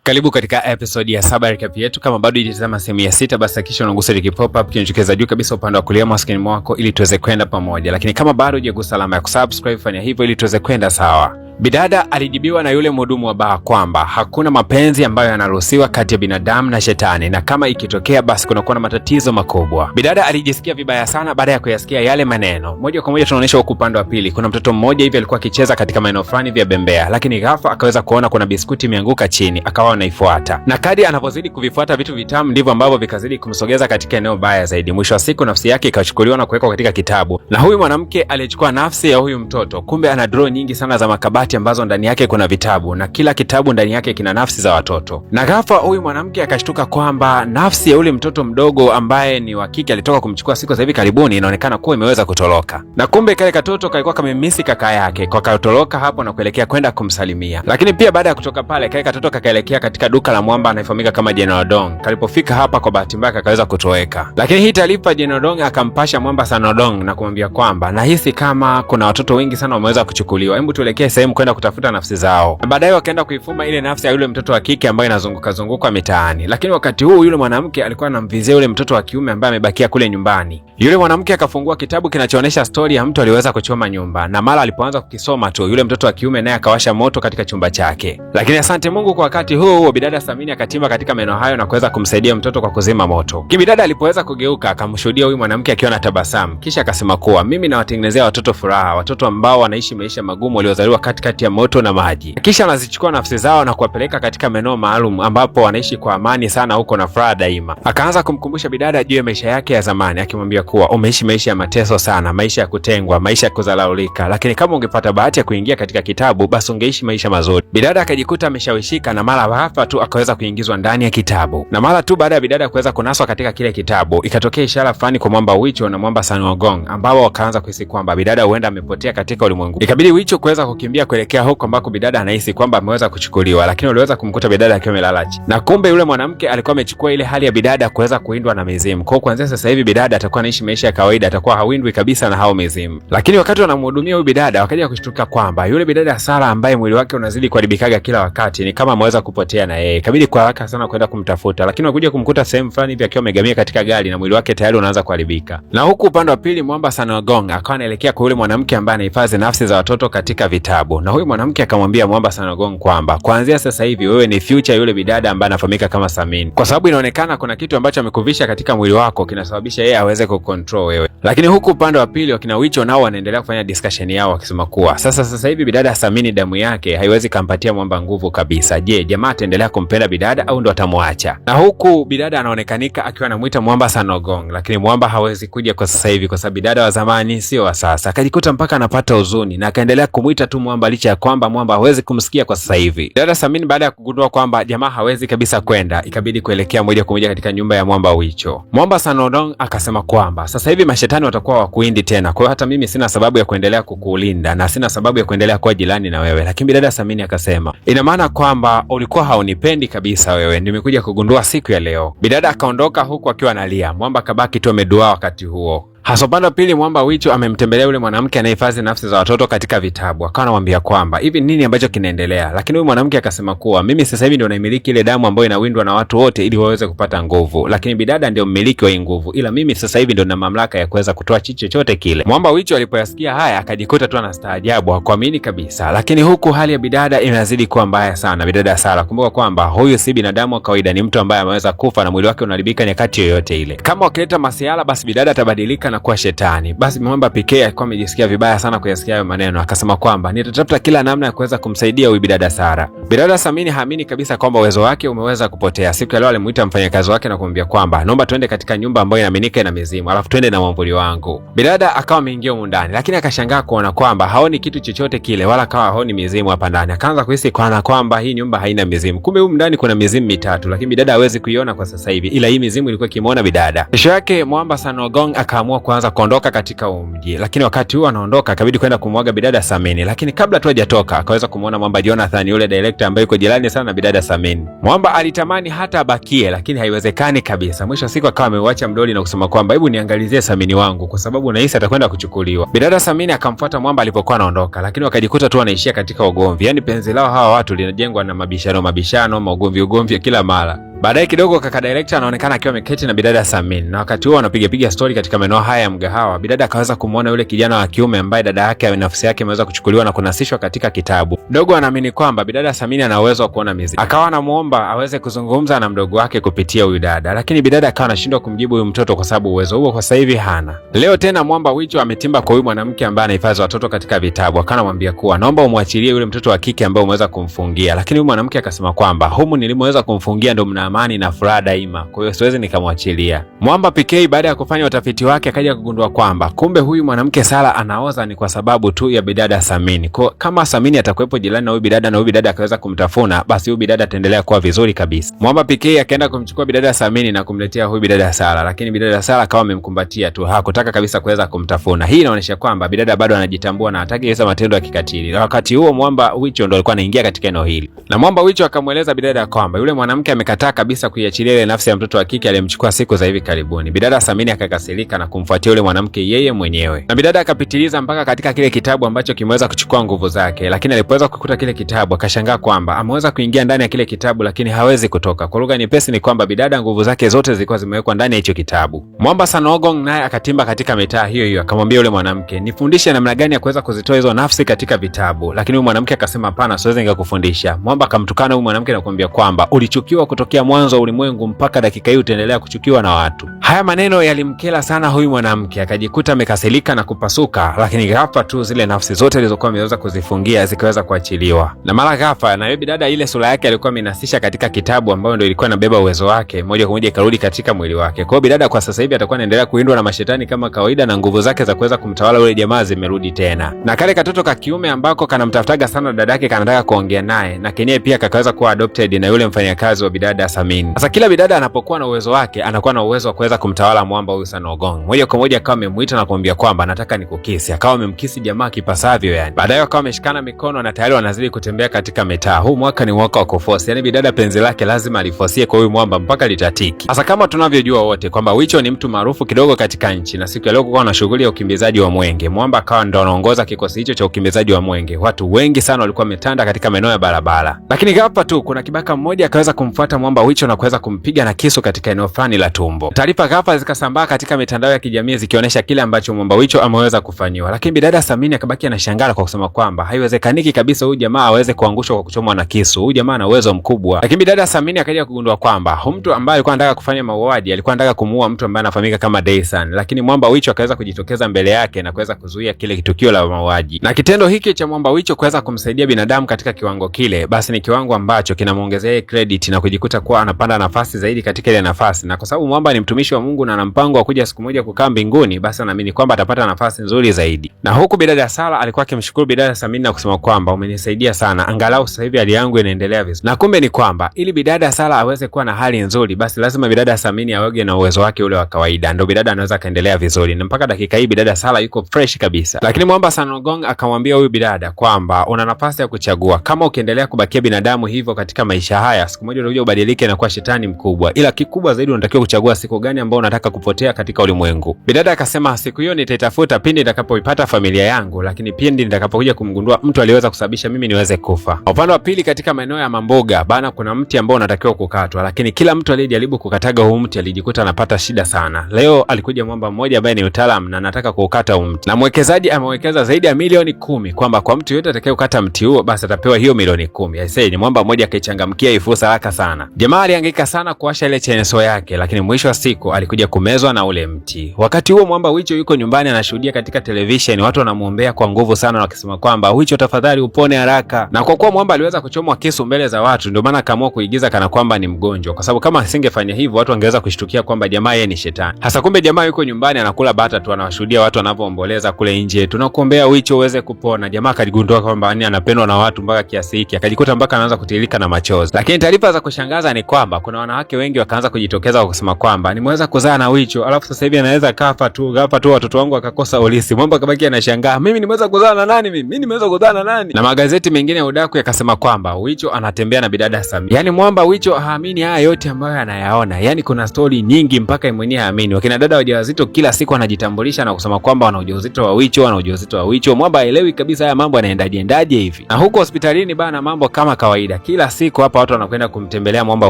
Karibu katika episode ya 7 recap yetu. Kama bado hujatazama sehemu ya 6, basi hakikisha unagusa ile pop up kinachokeza juu kabisa upande wa kulia mwa screen mwako ili tuweze kwenda pamoja. Lakini kama bado hujagusa alama ya kusubscribe, fanya hivyo ili tuweze kwenda sawa. Bidada alijibiwa na yule mhudumu wa baa kwamba hakuna mapenzi ambayo yanaruhusiwa kati ya binadamu na shetani, na kama ikitokea basi kunakuwa na matatizo makubwa. Bidada alijisikia vibaya sana baada ya kuyasikia yale maneno. Moja kwa moja tunaonyesha huko upande wa pili, kuna mtoto mmoja hivi alikuwa akicheza katika maeneo fulani vya bembea, lakini ghafla akaweza kuona kuna biskuti imeanguka chini, akawa anaifuata. Na kadi anapozidi kuvifuata vitu vitamu ndivyo ambavyo vikazidi kumsogeza katika eneo baya zaidi. Mwisho wa siku nafsi yake ikachukuliwa na kuwekwa katika kitabu. Na huyu mwanamke aliyechukua nafsi ya huyu mtoto, kumbe ana draw nyingi sana za makabati ambazo ndani yake kuna vitabu, na kila kitabu ndani yake kina nafsi za watoto. Na ghafla huyu mwanamke akashtuka kwamba nafsi ya yule mtoto mdogo ambaye ni wa kike alitoka kumchukua siku za hivi karibuni inaonekana kuwa imeweza kutoroka. Na kumbe kale katoto kalikuwa kamemisi kaka yake, kwa katoroka hapo na kuelekea kwenda kumsalimia. Lakini pia baada ya kutoka pale kale katoto kakaelekea katika duka la mwamba anayefahamika kama General Dong. Kalipofika hapa kwa bahati mbaya kakaweza kutoweka. Lakini hii taarifa General Dong akampasha mwamba Sanodong na kumwambia kwamba nahisi kama kuna watoto wengi sana wameweza kuchukuliwa. Hebu tuelekee sehemu kwenda kutafuta nafsi zao. Na baadaye wakaenda kuifuma ile nafsi ya yule mtoto wa kike ambaye inazunguka mitaani. Lakini wakati huu yule mwanamke alikuwa anamvizia yule mtoto wa kiume ambaye amebakia kule nyumbani. Yule mwanamke akafungua kitabu kinachoonesha stori ya mtu aliweza kuchoma nyumba, na mara alipoanza kukisoma tu yule mtoto wa kiume naye akawasha moto katika chumba chake. Lakini asante Mungu kwa wakati huo bidada Samini akatimba katika maeneo hayo na kuweza kumsaidia mtoto kwa kuzima moto. Kibidada alipoweza kugeuka akamshuhudia huyu mwanamke akiwa na tabasamu, kisha akasema kuwa mimi nawatengenezea watoto furaha, watoto ambao wanaishi maisha magumu waliozaliwa katikati ya moto na maji. Kisha anazichukua nafsi zao na kuwapeleka katika maeneo maalum ambapo wanaishi kwa amani sana huko na furaha daima. Akaanza kumkumbusha bidada juu ya maisha yake ya zamani, akimwambia kuwa umeishi maisha ya mateso sana, maisha ya kutengwa, maisha ya kudharaulika, lakini kama ungepata bahati ya kuingia katika kitabu basi ungeishi maisha mazuri. Bidada akajikuta ameshawishika na mara ghafla tu akaweza kuingizwa ndani ya kitabu. Na mara tu baada ya bidada kuweza kunaswa katika kile kitabu ikatokea ishara fulani kwa mwamba Wicho na mwamba Sanogong, ambao wakaanza kuhisi kwamba bidada huenda amepotea katika ulimwengu. Ikabidi Wicho kuweza kukimbia kuelekea huko ambako bidada anahisi kwamba ameweza kuchukuliwa, lakini waliweza kumkuta bidada akiwa amelala chini. Na kumbe yule mwanamke alikuwa amechukua ile hali ya bidada kuweza kuindwa na mizimu. Kwa kuanzia sasa hivi bidada atakuwa anaishi maisha ya kawaida, atakuwa hawindwi kabisa na hao mizimu. Lakini wakati wanamhudumia huyu bidada wakaja kushtuka kwamba yule bidada Sara ambaye mwili wake unazidi kuharibikaga kila wakati ni kama ameweza kupotea na yeye. Ikabidi kwa haraka sana kwenda kumtafuta, lakini wakuja kumkuta sehemu fulani hivi akiwa amegamia katika gari na mwili wake tayari unaanza kuharibika. Na huku upande wa pili mwamba Sanogong akawa anaelekea kwa yule mwanamke ambaye anahifadhi nafsi za watoto katika vitabu. Na huyu mwanamke akamwambia mwamba Sanogong kwamba kuanzia sasa hivi wewe ni future yule bidada ambaye anafahamika kama Samini, kwa sababu inaonekana kuna kitu ambacho amekuvisha katika mwili wako kinasababisha yeye aweze kucontrol wewe. Lakini huku upande wa pili wakina Wicho nao wanaendelea kufanya discussion yao wakisema kuwa sasa hivi bidada Samini damu yake haiwezi kampatia mwamba nguvu kabisa. Je, jamaa ataendelea kumpenda bidada au ndo atamwacha? Na huku bidada anaonekanika akiwa anamuita mwamba Sanogong, lakini mwamba hawezi kuja kwa sasa hivi kwa sababu bidada wa zamani sio wa sasa. Akajikuta mpaka anapata huzuni na akaendelea kumuita tu mwamba licha ya kwamba mwamba hawezi kumsikia kwa sasa hivi. Bidada Samini baada ya kugundua kwamba jamaa hawezi kabisa kwenda, ikabidi kuelekea moja kwa moja katika nyumba ya mwamba Wicho. Mwamba Sanodong akasema kwamba sasa hivi mashetani watakuwa wakuindi tena, kwa hiyo hata mimi sina sababu ya kuendelea kukulinda na sina sababu ya kuendelea kuwa jirani na wewe. Lakini bidada Samini akasema ina maana kwamba ulikuwa haunipendi kabisa wewe, nimekuja kugundua siku ya leo. Bidada akaondoka huku akiwa analia. Mwamba kabaki tu ameduaa wakati huo. Hasa upande wa pili mwamba Wicho amemtembelea yule mwanamke anayehifadhi nafsi za watoto katika vitabu. Akawa anamwambia kwamba hivi nini ambacho kinaendelea? Lakini huyu mwanamke akasema kuwa mimi sasa hivi ndio naimiliki ile damu ambayo inawindwa na watu wote ili waweze kupata nguvu, lakini bidada ndio mmiliki wa hii nguvu, ila mimi sasa hivi ndio na mamlaka ya kuweza kutoa chochote kile. Mwamba Wicho alipoyasikia haya akajikuta tu anastaajabu, hakuamini kabisa. Lakini huku hali ya bidada inazidi kuwa mbaya sana. Bidada Sara, kumbuka kwamba huyu si binadamu wa kawaida, ni mtu ambaye ameweza kufa na mwili wake unaharibika nyakati yoyote ile. Kama wakileta masiala basi bidada atabadilika na kuwa shetani. Basi mwamba PK alikuwa amejisikia vibaya sana kuyasikia hayo maneno, akasema kwamba nitatafuta kila namna ya kuweza kumsaidia huyu bidada Sara. Bidada Samini haamini kabisa kwamba uwezo wake umeweza kupotea. Siku ya leo alimuita mfanyakazi wake na kumwambia kwamba naomba twende katika nyumba ambayo inaaminika ina mizimu, alafu twende na mwambuli wangu. Bidada akawa ameingia huko ndani, lakini akashangaa kuona kwamba haoni kitu chochote kile wala kawa haoni mizimu hapa ndani. Akaanza kuhisi kwamba hii nyumba haina mizimu. Kumbe huko ndani kuna mizimu mitatu, lakini bidada hawezi kuiona kwa sasa hivi, ila hii mizimu ilikuwa kimuona bidada. Kesho yake mwamba Sanogong akaamua kuanza kuondoka katika mji. Lakini wakati huo anaondoka akabidi kwenda kumwaga bidada Samini, lakini kabla tu hajatoka akaweza kumuona Mwamba Jonathan, yule director ambaye yuko jirani sana na bidada Samini. Mwamba alitamani hata abakie, lakini haiwezekani kabisa. Mwisho siku akawa ameuacha mdoli na kusema kwamba hebu niangalizie Samini wangu kwa sababu nahisi atakwenda kuchukuliwa. Bidada Samini akamfuata Mwamba alipokuwa anaondoka, lakini wakajikuta tu wanaishia katika ugomvi. Yaani penzi lao hawa watu linajengwa na mabishano, maugomvi kila mara. Baadaye kidogo kaka director anaonekana akiwa ameketi na bidada Samini, na wakati huo wanapiga story katika maeneo haya ya mgahawa. Bidada akaweza kumuona yule kijana wa kiume ambaye dada yake nafsi yake imeweza kuchukuliwa na kunasishwa katika kitabu. Mdogo anaamini kwamba bidada Samini ana uwezo wa kuona mizimu, akawa anamuomba aweze kuzungumza na mdogo wake kupitia huyu dada, lakini bidada akawa anashindwa kumjibu huyu mtoto kwa sababu uwezo huo kwa sasa hivi hana. Leo tena Mwamba Wicho ametimba kwa huyu mwanamke ambaye anahifadhi watoto katika vitabu, akawa anamwambia kuwa naomba umwachilie yule mtoto wa kike ambaye umeweza kumfungia, lakini huyu mwanamke akasema kwamba humu nilimeweza kumfungia ndo mna amani na furaha daima, kwa hiyo siwezi nikamwachilia. Mwamba PK baada ya kufanya utafiti wake akaja kugundua kwamba kumbe huyu mwanamke Sara anaoza ni kwa sababu tu ya bidada Samini. Kwa kama Samini atakuwepo jirani na huyu bidada na huyu bidada akaweza kumtafuna, basi huyu bidada ataendelea kuwa vizuri kabisa. Mwamba PK akaenda kumchukua bidada Samini na kumletea huyu bidada Sara, lakini bidada Sara akawa amemkumbatia tu, hakutaka kabisa kuweza kumtafuna. Hii inaonyesha kwamba bidada bado anajitambua na hataki hizo matendo ya kikatili. Na wakati huo Mwamba Wicho ndo alikuwa anaingia katika eneo hili, na Mwamba Wicho akamweleza bidada kwamba yule mwanamke amekataa kabisa kuiachilia ile nafsi ya mtoto wa kike aliyemchukua siku za hivi karibuni. Bidada Samini akakasirika na kumfuatia yule mwanamke yeye mwenyewe, na bidada akapitiliza mpaka katika kile kitabu ambacho kimeweza kuchukua nguvu zake, lakini alipoweza kukuta kile kitabu akashangaa kwamba ameweza kuingia ndani ya kile kitabu lakini hawezi kutoka. Kwa lugha nyepesi ni kwamba bidada nguvu zake zote zilikuwa zimewekwa ndani ya hicho kitabu. Mwamba Sanogong naye akatimba katika mitaa hiyo akamwambia yule mwanamke, nifundishe namna gani ya kuweza kuzitoa hizo nafsi katika vitabu, lakini huyu mwanamke akasema hapana, siwezi nikakufundisha. Mwamba akamtukana huyu mwanamke na kumwambia kwamba ulichukiwa kutokea mwanzo wa ulimwengu mpaka dakika hii utaendelea kuchukiwa na watu. Haya maneno yalimkela sana huyu mwanamke, akajikuta amekasirika na kupasuka, lakini ghafla tu zile nafsi zote zilizokuwa ameweza kuzifungia zikaweza kuachiliwa. Na mara ghafla na yule bidada ile sura yake alikuwa amenasisha katika kitabu ambayo ndio ilikuwa inabeba uwezo wake moja kwa moja ikarudi katika mwili wake. Kwa hiyo bidada kwa sasa hivi atakuwa anaendelea kuindwa na mashetani kama kawaida, na nguvu zake za kuweza kumtawala yule jamaa zimerudi tena. Na kale katoto ka kiume ambako kanamtafutaga sana dada yake kanataka kuongea naye, na kenyewe pia kakaweza kuwa adopted na yule mfanyakazi wa bidada Samini. Sasa kila bidada anapokuwa na uwezo wake anakuwa na uwezo wa kuweza kumtawala Mwamba huyu Sanogong. Moja kwa moja akawa amemuita na kumwambia kwamba nataka nikukisi. Akawa amemkisi jamaa kipasavyo yani. Baadaye akawa ameshikana mikono na tayari wanazidi kutembea katika mitaa. Huu mwaka ni mwaka wa kuforce. Yani bidada penzi lake lazima alifosie kwa huyu Mwamba mpaka litatiki. Sasa kama tunavyojua wote kwamba Wicho ni mtu maarufu kidogo katika nchi, na siku ya leo kulikuwa na shughuli ya ukimbizaji wa mwenge. Mwamba akawa ndo anaongoza kikosi hicho cha ukimbizaji wa mwenge. Watu wengi sana walikuwa wametanda katika maeneo ya barabara. Lakini ghafla tu kuna kibaka mmoja akaweza kumfuata Mwamba Wicho na kuweza kumpiga na kisu katika eneo fulani la tumbo. Taarifa ghafla zikasambaa katika mitandao ya kijamii zikionyesha kile ambacho Mwamba Wicho ameweza kufanyiwa. Lakini bidada Samini akabaki anashangaa kwa kusema kwamba haiwezekaniki kabisa huyu jamaa aweze kuangushwa kwa kuchomwa na kisu. Huyu jamaa ana uwezo mkubwa. Lakini bidada Samini akaja kugundua kwamba huyu mtu ambaye alikuwa anataka kufanya mauaji alikuwa anataka kumuua mtu ambaye anafahamika kama Daysan. Lakini Mwamba Wicho akaweza kujitokeza mbele yake na kuweza kuzuia kile tukio la mauaji. Na kitendo hiki cha Mwamba Wicho kuweza kumsaidia binadamu katika kiwango kile, basi ni kiwango ambacho kinamuongezea credit na kujikuta kuwa anapanda nafasi zaidi katika ile nafasi. Na kwa sababu Mwamba ni mtumishi wa Mungu na ana mpango wa kuja siku moja kukaa mbinguni, basi anaamini kwamba atapata nafasi nzuri zaidi. Na huku bidada Sara alikuwa akimshukuru bidada Samini na kusema kwamba umenisaidia sana, angalau sasa hivi hali yangu inaendelea vizuri. Na kumbe ni kwamba ili bidada Sara aweze kuwa na hali nzuri, basi lazima bidada Samini awe na uwezo wake ule wa kawaida, ndio bidada anaweza kaendelea vizuri. Na mpaka dakika hii bidada Sara yuko fresh kabisa. Lakini Mwamba Sanogong akamwambia huyu bidada kwamba una nafasi ya kuchagua. Kama ukiendelea kubakia binadamu hivyo katika maisha haya, siku moja utakuja ubadilike na kuwa shetani mkubwa. Ila kikubwa zaidi unatakiwa kuchagua siku gani ambayo unataka kupotea katika ulimwengu. Bidada akasema siku hiyo nitaitafuta pindi nitakapoipata familia yangu, lakini pindi nitakapokuja kumgundua mtu aliweza kusababisha mimi niweze kufa. Upande wa pili katika maeneo ya mamboga bana, kuna mti ambao unatakiwa kukatwa, lakini kila mtu aliyejaribu kukataga huu mti alijikuta anapata shida sana. Leo alikuja mwamba mmoja ambaye ni mtaalamu na anataka kukata huu mti, na mwekezaji amewekeza zaidi ya milioni 10 kwamba kwa mtu yote atakayekata mti huo basi atapewa hiyo milioni 10. Aisee, ni mwamba mmoja akaichangamkia hii fursa haraka sana. Jamaa alihangaika sana kuwasha ile chainsaw yake, lakini mwisho wa siku alikuja kumezwa na ule mti. Wakati huo Mwamba Wicho yuko nyumbani anashuhudia katika television watu wanamuombea kwa nguvu sana wakisema kwamba Wicho tafadhali upone haraka. Na kwa kuwa Mwamba aliweza kuchomwa kisu mbele za watu, ndio maana akaamua kuigiza kana kwamba ni mgonjwa, kwa sababu kama asingefanya hivyo watu wangeweza kushtukia kwamba jamaa yeye ni shetani. Hasa kumbe jamaa yuko nyumbani anakula bata tu, anawashuhudia watu wanavyoomboleza kule nje, tunakuombea Wicho uweze kupona. Jamaa akajigundua kwamba anapendwa na watu mpaka kiasi hiki, akajikuta mpaka anaanza kutilika na machozi. Lakini taarifa za kushangaza ni kwamba kuna wanawake wengi wakaanza kujitokeza kwa kusema kwamba nimeweza kuzaa na Wicho, alafu sasa hivi anaweza kafa tu watoto wangu wakakosa ulisi. Mwamba kabaki anashangaa, mimi nimeweza kuzaa na nani? Mimi nimeweza kuzaa na nani? Na magazeti mengine ya udaku yakasema kwamba Wicho anatembea na bidada Samia. Yani Mwamba Wicho haamini haya yote ambayo anayaona. Yani kuna stori nyingi mpaka yeye mwenyewe haamini. Wakina dada wajawazito kila siku wanajitambulisha na kusema kwamba wana ujauzito wa Wicho, wana ujauzito wa Wicho. Mwamba haelewi kabisa haya mambo yanaendaje hivi. Na huko hospitalini bana, mambo kama kawaida. Kila siku hapa watu wanakwenda kumtembelea Mwamba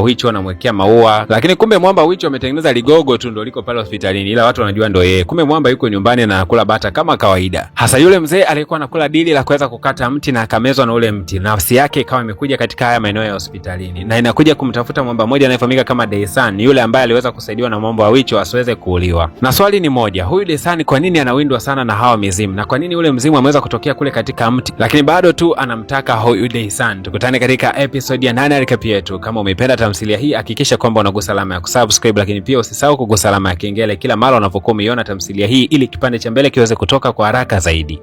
Wicho, wanamwekea maua. Lakini kumbe Mwamba Wicho ametengeneza ligogo tu ndio liko pale hospitalini. Ila watu wanajua ndio yeye. Kumbe Mwamba yuko nyumbani na anakula bata kama kawaida. Hasa yule mzee alikuwa anakula dili la kuweza kukata mti na akamezwa na ule mti. Nafsi yake ikawa imekuja katika haya maeneo ya hospitalini. Na inakuja kumtafuta mwamba mmoja anayefahamika kama Daysan, yule ambaye aliweza kusaidiwa na Mwamba Wicho asiweze kuuliwa. Na swali ni moja, huyu Daysan kwa nini anawindwa sana na hawa mizimu? Na kwa nini ule mzimu ameweza kutokea kule katika mti? Lakini bado tu anamtaka huyu Daysan. Tukutane katika episode ya 8 ya recap yetu. Kama umeipenda tamthilia hii, hakikisha kwamba unagusa alama ya kusubscribe, lakini pia usisahau kugusa alama ya kengele kila mara unapokuwa umeiona tamthilia hii ili kipande cha mbele kiweze kutoka kwa haraka zaidi.